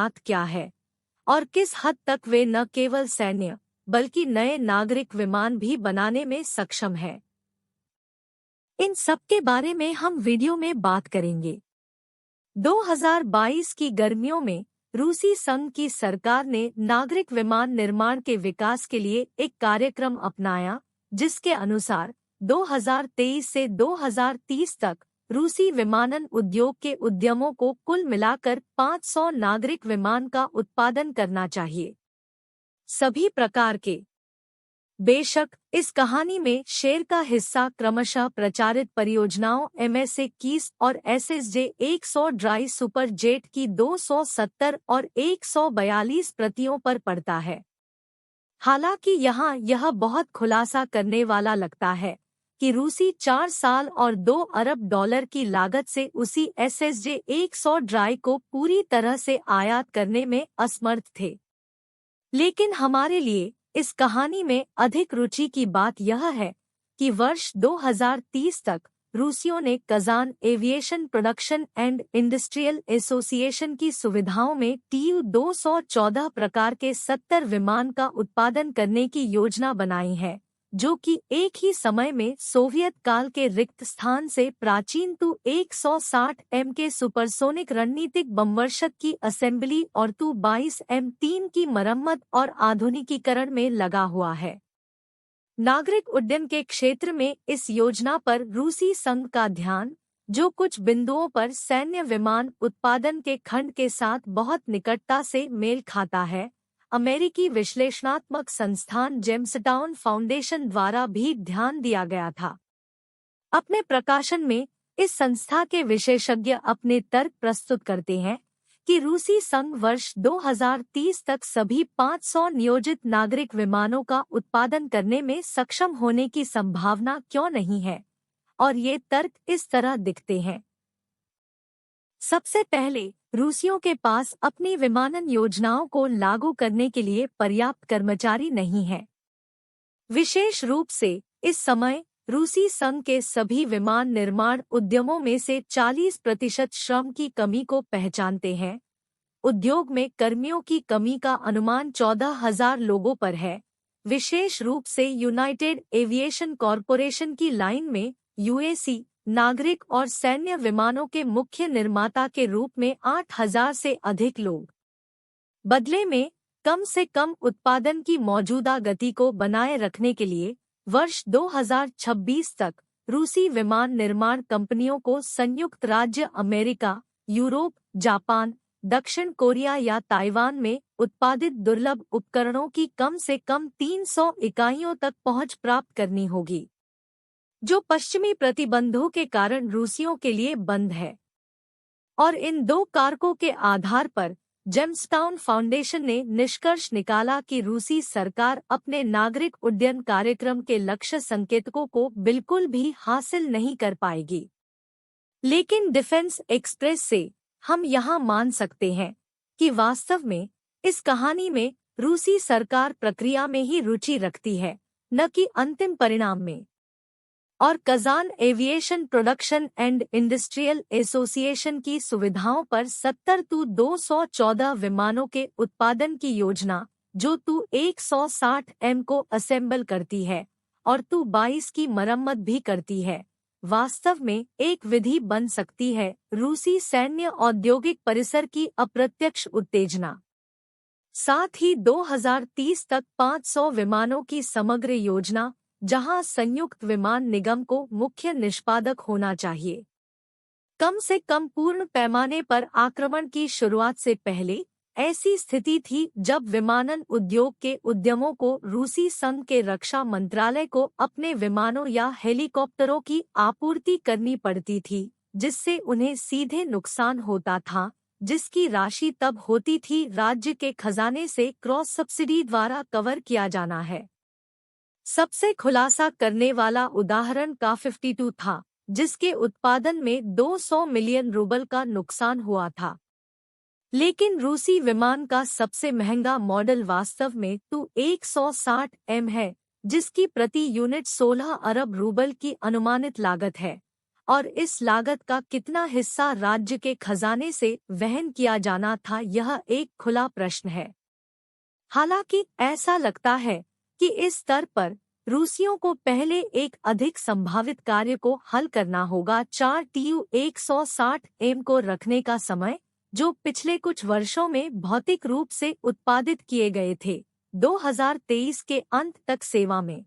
क्या है और किस हद तक वे न केवल सैन्य बल्कि नए नागरिक विमान भी बनाने में सक्षम है। इन सब के बारे में हम वीडियो में बात करेंगे। 2022 की गर्मियों में रूसी संघ की सरकार ने नागरिक विमान निर्माण के विकास के लिए एक कार्यक्रम अपनाया, जिसके अनुसार 2023 से 2030 तक रूसी विमानन उद्योग के उद्यमों को कुल मिलाकर 500 नागरिक विमान का उत्पादन करना चाहिए, सभी प्रकार के। बेशक इस कहानी में शेयर का हिस्सा क्रमशः प्रचारित परियोजनाओं MS-21 और SSJ-100 ड्राई सुपर जेट की 270 और 142 प्रतियों पर पड़ता है। हालांकि यहाँ यह बहुत खुलासा करने वाला लगता है कि रूसी 4 साल और $2 अरब की लागत से उसी SSJ-100 ड्राई को पूरी तरह से आयात करने में असमर्थ थे। लेकिन हमारे लिए इस कहानी में अधिक रुचि की बात यह है कि वर्ष 2030 तक रूसियों ने Kazan aviation production and industrial association की सुविधाओं में TU-214 प्रकार के 70 विमान का उत्पादन करने की योजना बनाई है, जो कि एक ही समय में सोवियत काल के रिक्त स्थान से प्राचीन Tu-160M के सुपरसोनिक रणनीतिक बमवर्षक की असेंबली और Tu-22M3 की मरम्मत और आधुनिकीकरण में लगा हुआ है। नागरिक उड्डयन के क्षेत्र में इस योजना पर रूसी संघ का ध्यान, जो कुछ बिंदुओं पर सैन्य विमान उत्पादन के खंड के साथ बहुत निकटता से मेल खाता है, अमेरिकी विश्लेषणात्मक संस्थान जेम्सटाउन फाउंडेशन द्वारा भी ध्यान दिया गया था। अपने प्रकाशन में इस संस्था के विशेषज्ञ अपने तर्क प्रस्तुत करते हैं कि रूसी संघ वर्ष 2030 तक सभी 500 नियोजित नागरिक विमानों का उत्पादन करने में सक्षम होने की संभावना क्यों नहीं है, और ये तर्क इस तरह दिखते हैं। सबसे पहले, रूसियों के पास अपनी विमानन योजनाओं को लागू करने के लिए पर्याप्त कर्मचारी नहीं है। विशेष रूप से इस समय रूसी संघ के सभी विमान निर्माण उद्यमों में से 40% श्रम की कमी को पहचानते हैं। उद्योग में कर्मियों की कमी का अनुमान 14,000 लोगों पर है। विशेष रूप से यूनाइटेड एविएशन कॉरपोरेशन की लाइन में UAC नागरिक और सैन्य विमानों के मुख्य निर्माता के रूप में 8,000 से अधिक लोग। बदले में कम से कम उत्पादन की मौजूदा गति को बनाए रखने के लिए वर्ष 2026 तक रूसी विमान निर्माण कंपनियों को संयुक्त राज्य अमेरिका, यूरोप, जापान, दक्षिण कोरिया या ताइवान में उत्पादित दुर्लभ उपकरणों की कम से कम 300 इकाइयों तक पहुंच प्राप्त करनी होगी, जो पश्चिमी प्रतिबंधों के कारण रूसियों के लिए बंद है। और इन दो कारकों के आधार पर जेम्सटाउन फाउंडेशन ने निष्कर्ष निकाला कि रूसी सरकार अपने नागरिक उड्डयन कार्यक्रम के लक्ष्य संकेतकों को बिल्कुल भी हासिल नहीं कर पाएगी। लेकिन डिफेंस एक्सप्रेस से हम यहाँ मान सकते हैं कि वास्तव में इस कहानी में रूसी सरकार प्रक्रिया में ही रुचि रखती है, न कि अंतिम परिणाम में। और Kazan aviation production and industrial association की सुविधाओं पर 70 Tu-214 विमानों के उत्पादन की योजना, जो Tu-160M को असेंबल करती है और Tu-22 की मरम्मत भी करती है, वास्तव में एक विधि बन सकती है रूसी सैन्य औद्योगिक परिसर की अप्रत्यक्ष उत्तेजना। साथ ही 2030 तक 500 विमानों की समग्र योजना, जहां संयुक्त विमान निगम को मुख्य निष्पादक होना चाहिए। कम से कम पूर्ण पैमाने पर आक्रमण की शुरुआत से पहले ऐसी स्थिति थी जब विमानन उद्योग के उद्यमों को रूसी संघ के रक्षा मंत्रालय को अपने विमानों या हेलीकॉप्टरों की आपूर्ति करनी पड़ती थी, जिससे उन्हें सीधे नुकसान होता था, जिसकी राशि तब होती थी राज्य के खजाने से क्रॉस सब्सिडी द्वारा कवर किया जाना है। सबसे खुलासा करने वाला उदाहरण Ka-52 था, जिसके उत्पादन में 200 मिलियन रूबल का नुकसान हुआ था। लेकिन रूसी विमान का सबसे महंगा मॉडल वास्तव में Tu-160M है, जिसकी प्रति यूनिट 16 अरब रूबल की अनुमानित लागत है, और इस लागत का कितना हिस्सा राज्य के खजाने से वहन किया जाना था, यह एक खुला प्रश्न है। हालांकि ऐसा लगता है कि इस स्तर पर रूसियों को पहले एक अधिक संभावित कार्य को हल करना होगा। 4 Tu-160 एम को रखने का समय, जो पिछले कुछ वर्षों में भौतिक रूप से उत्पादित किए गए थे, 2023 के अंत तक सेवा में